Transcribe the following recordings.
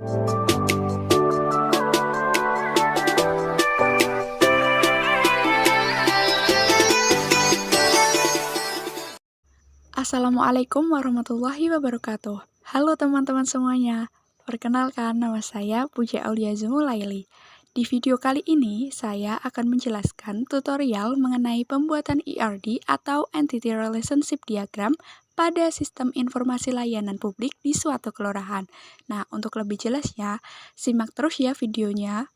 Assalamualaikum warahmatullahi wabarakatuh. Halo teman-teman semuanya. Perkenalkan, nama saya Puja Aulia Zumulaili. Di video kali ini, saya akan menjelaskan tutorial mengenai pembuatan ERD atau Entity Relationship Diagram pada sistem informasi layanan publik di suatu kelurahan. Nah, untuk lebih jelasnya, simak terus ya videonya.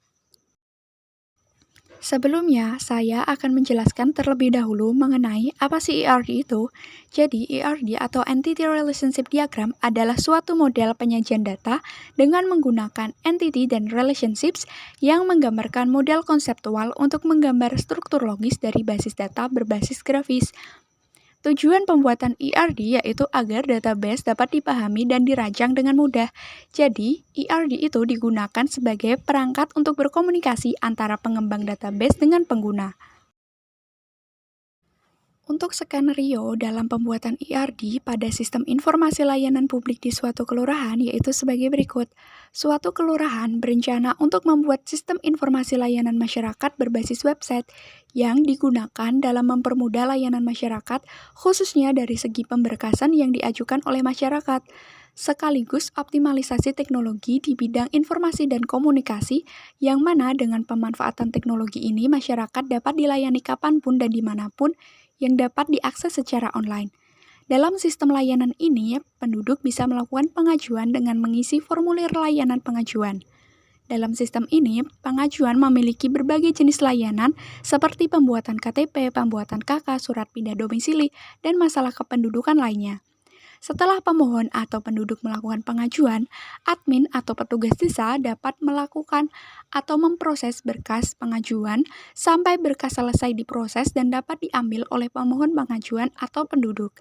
Sebelumnya, saya akan menjelaskan terlebih dahulu mengenai apa sih ERD itu. Jadi, ERD atau Entity Relationship Diagram adalah suatu model penyajian data dengan menggunakan entity dan relationships yang menggambarkan model konseptual untuk menggambar struktur logis dari basis data berbasis grafis. Tujuan pembuatan ERD yaitu agar database dapat dipahami dan dirancang dengan mudah. Jadi, ERD itu digunakan sebagai perangkat untuk berkomunikasi antara pengembang database dengan pengguna. Untuk skenario dalam pembuatan ERD pada sistem informasi layanan publik di suatu kelurahan yaitu sebagai berikut. Suatu kelurahan berencana untuk membuat sistem informasi layanan masyarakat berbasis website yang digunakan dalam mempermudah layanan masyarakat, khususnya dari segi pemberkasan yang diajukan oleh masyarakat, sekaligus optimalisasi teknologi di bidang informasi dan komunikasi, yang mana dengan pemanfaatan teknologi ini masyarakat dapat dilayani kapanpun dan dimanapun, yang dapat diakses secara online. Dalam sistem layanan ini, penduduk bisa melakukan pengajuan dengan mengisi formulir layanan pengajuan. Dalam sistem ini, pengajuan memiliki berbagai jenis layanan seperti pembuatan KTP, pembuatan KK, surat pindah domisili, dan masalah kependudukan lainnya. Setelah pemohon atau penduduk melakukan pengajuan, admin atau petugas desa dapat melakukan atau memproses berkas pengajuan sampai berkas selesai diproses dan dapat diambil oleh pemohon pengajuan atau penduduk.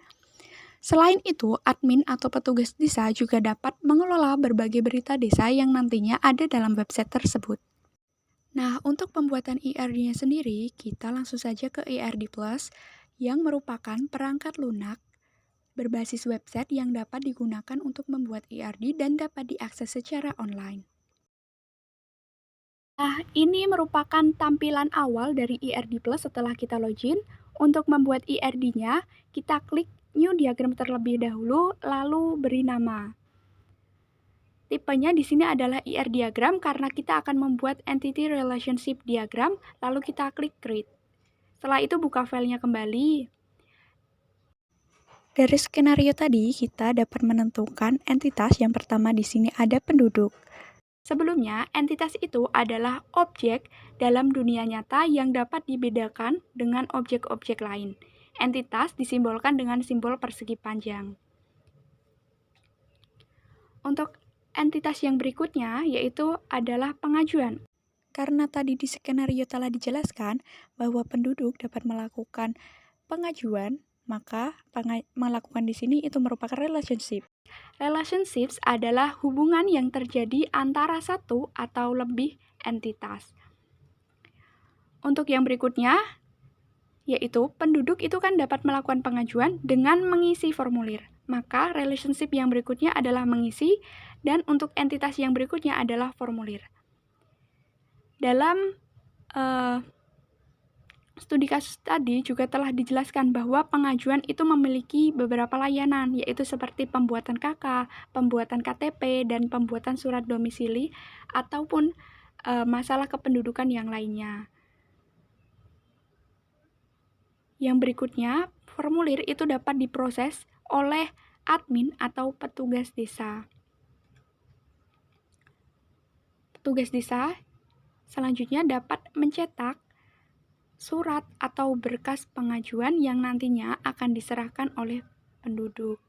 Selain itu, admin atau petugas desa juga dapat mengelola berbagai berita desa yang nantinya ada dalam website tersebut. Nah, untuk pembuatan ERD-nya sendiri, kita langsung saja ke ERD Plus yang merupakan perangkat lunak berbasis website yang dapat digunakan untuk membuat ERD dan dapat diakses secara online. Nah, ini merupakan tampilan awal dari ERD Plus setelah kita login. Untuk membuat ERD-nya, kita klik New Diagram terlebih dahulu, lalu beri nama. Tipenya di sini adalah ER diagram karena kita akan membuat Entity Relationship Diagram, lalu kita klik Create. Setelah itu buka filenya kembali. Dari skenario tadi, kita dapat menentukan entitas yang pertama di sini ada penduduk. Sebelumnya, entitas itu adalah objek dalam dunia nyata yang dapat dibedakan dengan objek-objek lain. Entitas disimbolkan dengan simbol persegi panjang. Untuk entitas yang berikutnya, yaitu adalah pengajuan. Karena tadi di skenario telah dijelaskan bahwa penduduk dapat melakukan pengajuan, maka melakukan di sini itu merupakan relationship. Relationships adalah hubungan yang terjadi antara satu atau lebih entitas. Untuk yang berikutnya, yaitu penduduk itu kan dapat melakukan pengajuan dengan mengisi formulir. Maka relationship yang berikutnya adalah mengisi, dan untuk entitas yang berikutnya adalah formulir. Dalam studi kasus tadi juga telah dijelaskan bahwa pengajuan itu memiliki beberapa layanan, yaitu seperti pembuatan KK, pembuatan KTP, dan pembuatan surat domisili, ataupun masalah kependudukan yang lainnya. Yang berikutnya, formulir itu dapat diproses oleh admin atau petugas desa. Petugas desa selanjutnya dapat mencetak surat atau berkas pengajuan yang nantinya akan diserahkan oleh penduduk.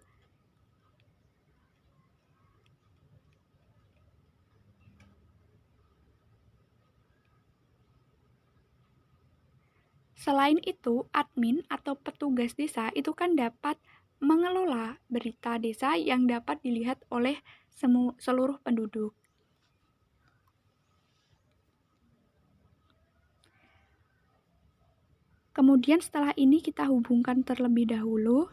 Selain itu, admin atau petugas desa itu kan dapat mengelola berita desa yang dapat dilihat oleh seluruh penduduk. Kemudian setelah ini kita hubungkan terlebih dahulu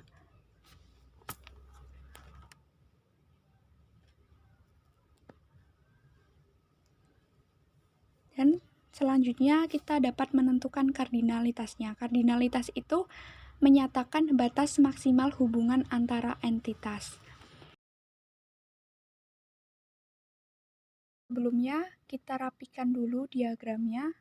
Dan selanjutnya kita dapat menentukan kardinalitasnya. Kardinalitas itu menyatakan batas maksimal hubungan antara entitas. Sebelumnya, kita rapikan dulu diagramnya.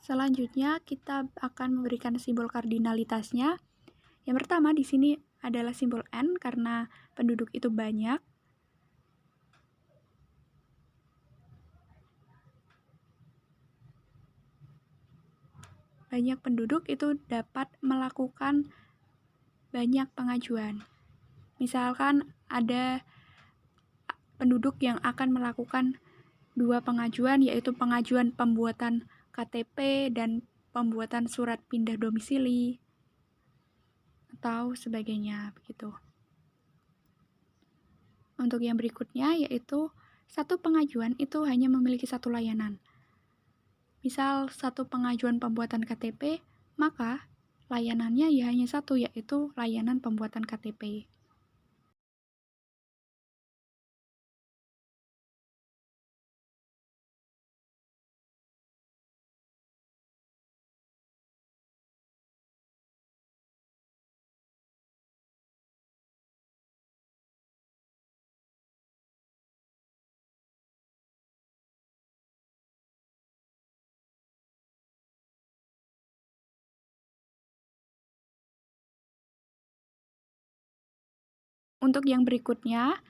Selanjutnya, kita akan memberikan simbol kardinalitasnya. Yang pertama di sini adalah simbol N karena penduduk itu banyak. Banyak penduduk itu dapat melakukan banyak pengajuan. Misalkan ada penduduk yang akan melakukan 2 pengajuan, yaitu pengajuan pembuatan KTP dan pembuatan surat pindah domisili atau sebagainya begitu. Untuk yang berikutnya yaitu satu pengajuan itu hanya memiliki satu layanan. Misal satu pengajuan pembuatan KTP, maka layanannya ya hanya satu, yaitu layanan pembuatan KTP. Untuk yang berikutnya,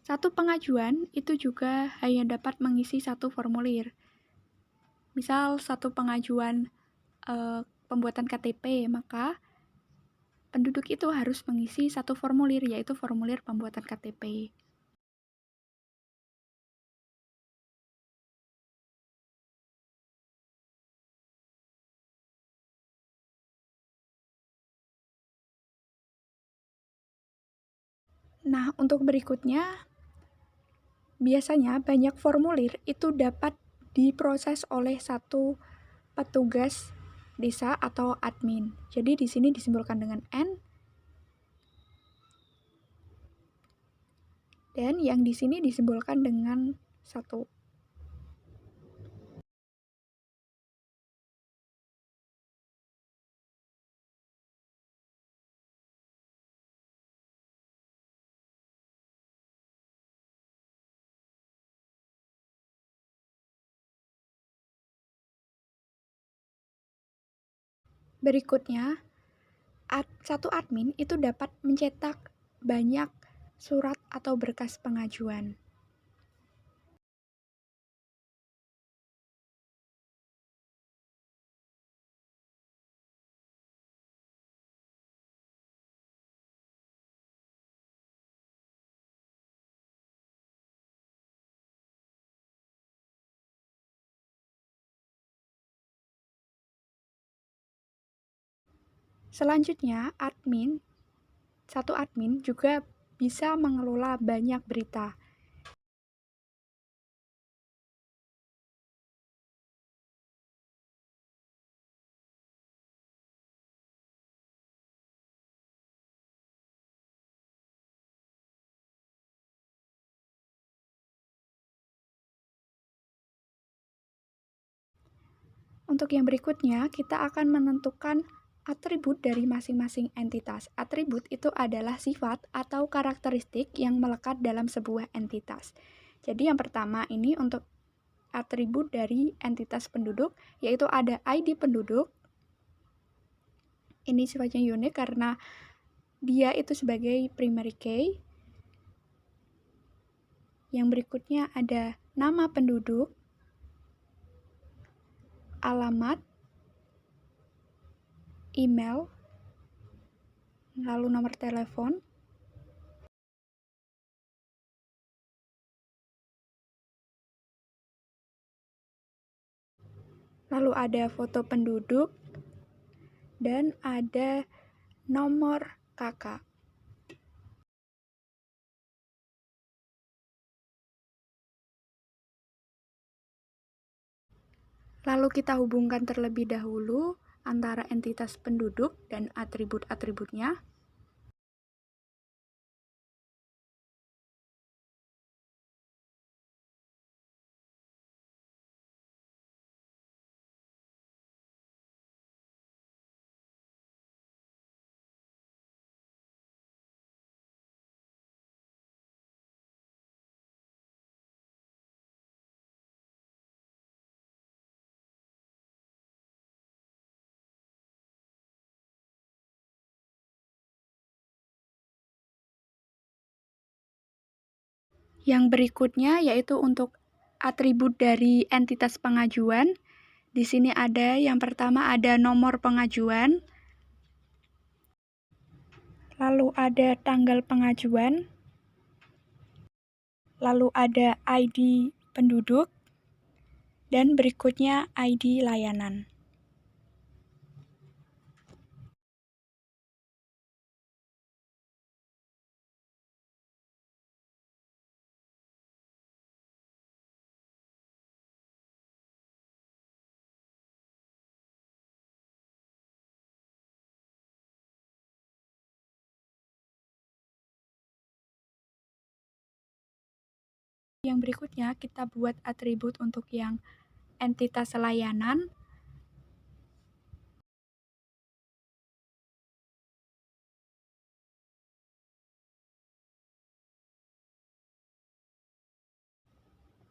satu pengajuan itu juga hanya dapat mengisi satu formulir. Misal satu pengajuan pembuatan KTP, maka penduduk itu harus mengisi satu formulir, yaitu formulir pembuatan KTP. Nah, untuk berikutnya, biasanya banyak formulir itu dapat diproses oleh satu petugas desa atau admin. Jadi di sini disimbolkan dengan N, dan yang di sini disimbolkan dengan 1. Berikutnya, satu admin itu dapat mencetak banyak surat atau berkas pengajuan. Selanjutnya, satu admin juga bisa mengelola banyak berita. Untuk yang berikutnya, kita akan menentukan atribut dari masing-masing entitas. Atribut itu adalah sifat atau karakteristik yang melekat dalam sebuah entitas. Jadi yang pertama ini untuk atribut dari entitas penduduk, yaitu ada ID penduduk. Ini sifatnya unik karena dia itu sebagai primary key. Yang berikutnya ada nama penduduk, alamat, email, lalu nomor telepon, lalu ada foto penduduk, dan ada nomor KK. Lalu kita hubungkan terlebih dahulu antara entitas penduduk dan atribut-atributnya. Yang berikutnya yaitu untuk atribut dari entitas pengajuan. Di sini ada yang pertama ada nomor pengajuan, lalu ada tanggal pengajuan, lalu ada ID penduduk, dan berikutnya ID layanan. Yang berikutnya kita buat atribut untuk yang entitas layanan.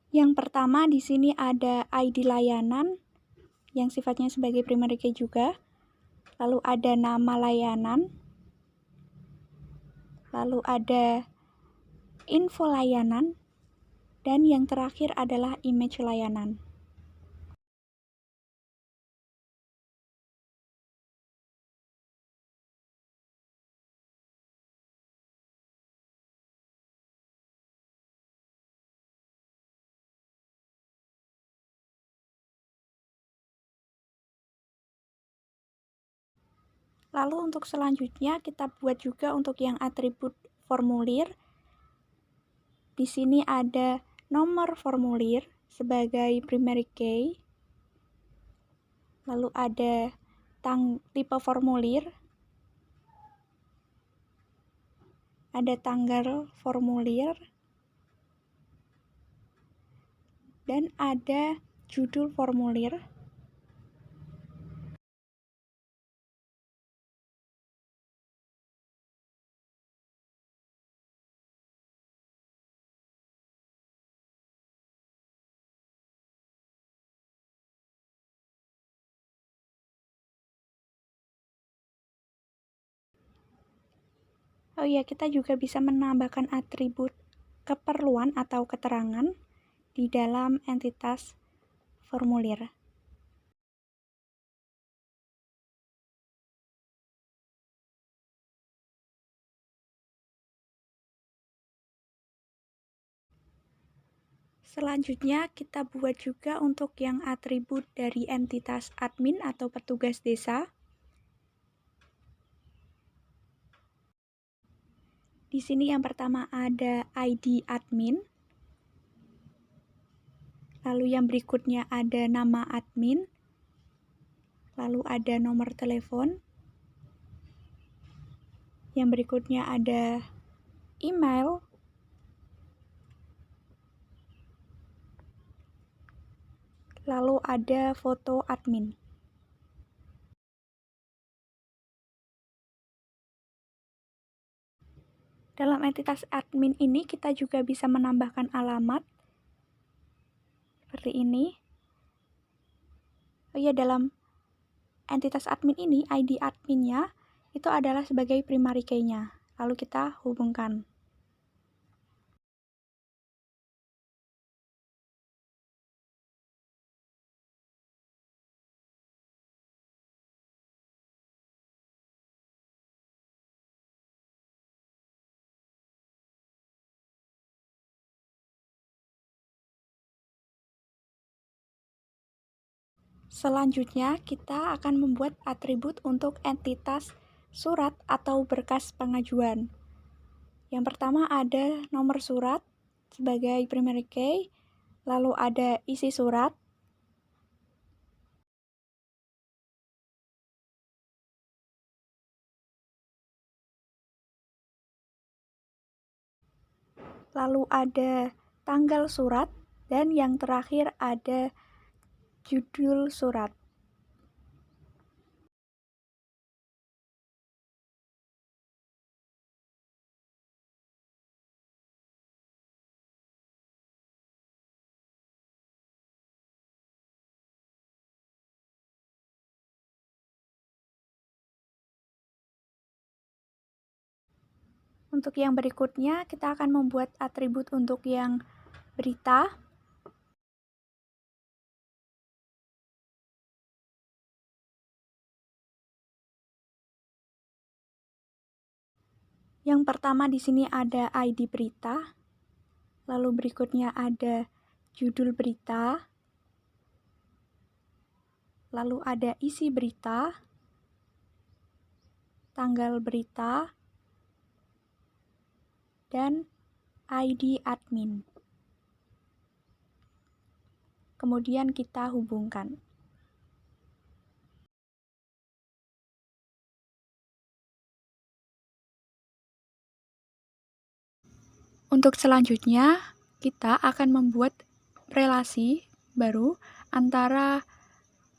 Yang pertama di sini ada ID layanan yang sifatnya sebagai primary key juga. Lalu ada nama layanan. Lalu ada info layanan. Dan yang terakhir adalah image layanan. Lalu untuk selanjutnya kita buat juga untuk yang atribut formulir. Di sini ada nomor formulir sebagai primary key. Lalu ada tipe formulir. Ada tanggal formulir. Dan ada judul formulir. Oh iya, kita juga bisa menambahkan atribut keperluan atau keterangan di dalam entitas formulir. Selanjutnya kita buat juga untuk yang atribut dari entitas admin atau petugas desa. Di sini yang pertama ada ID admin. Lalu yang berikutnya ada nama admin. Lalu ada nomor telepon. Yang berikutnya ada email. Lalu ada foto admin. Dalam entitas admin ini kita juga bisa menambahkan alamat seperti ini. Oh ya, dalam entitas admin ini ID adminnya itu adalah sebagai primary key-nya. Lalu kita hubungkan. Selanjutnya, kita akan membuat atribut untuk entitas surat atau berkas pengajuan. Yang pertama ada nomor surat sebagai primary key, lalu ada isi surat, lalu ada tanggal surat, dan yang terakhir ada judul surat. Untuk yang berikutnya, kita akan membuat atribut untuk yang berita. Yang pertama di sini ada ID berita, lalu berikutnya ada judul berita, lalu ada isi berita, tanggal berita, dan ID admin. Kemudian kita hubungkan. Untuk selanjutnya, kita akan membuat relasi baru antara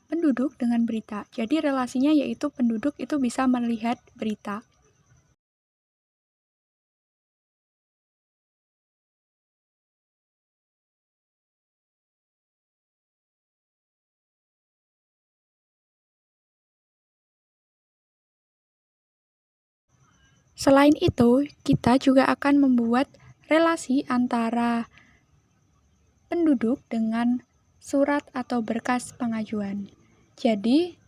penduduk dengan berita. Jadi relasinya yaitu penduduk itu bisa melihat berita. Selain itu, kita juga akan membuat relasi antara penduduk dengan surat atau berkas pengajuan. Jadi,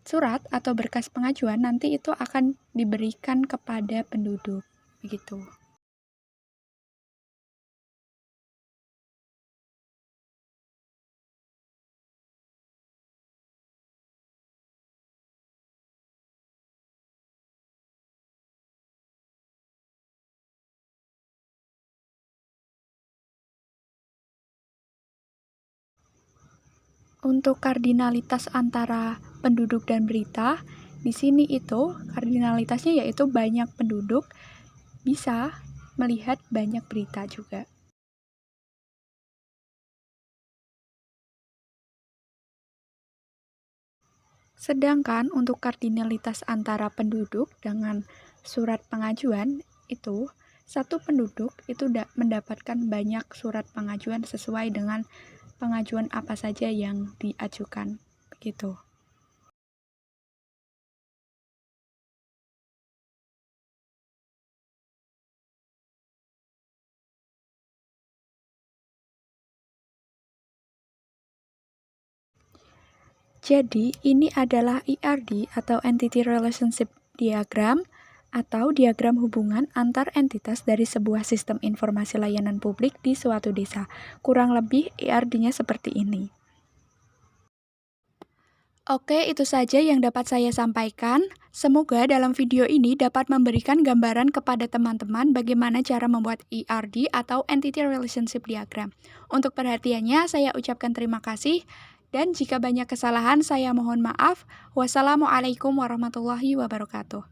surat atau berkas pengajuan nanti itu akan diberikan kepada penduduk, begitu. Untuk kardinalitas antara penduduk dan berita, di sini itu kardinalitasnya yaitu banyak penduduk bisa melihat banyak berita juga. Sedangkan untuk kardinalitas antara penduduk dengan surat pengajuan itu, satu penduduk itu mendapatkan banyak surat pengajuan sesuai dengan pengajuan apa saja yang diajukan, begitu. Jadi, ini adalah ERD atau Entity Relationship Diagram atau diagram hubungan antar entitas dari sebuah sistem informasi layanan publik di suatu desa. Kurang lebih ERD-nya seperti ini. Oke, itu saja yang dapat saya sampaikan. Semoga dalam video ini dapat memberikan gambaran kepada teman-teman bagaimana cara membuat ERD atau Entity Relationship Diagram. Untuk perhatiannya, saya ucapkan terima kasih. Dan jika banyak kesalahan, saya mohon maaf. Wassalamualaikum warahmatullahi wabarakatuh.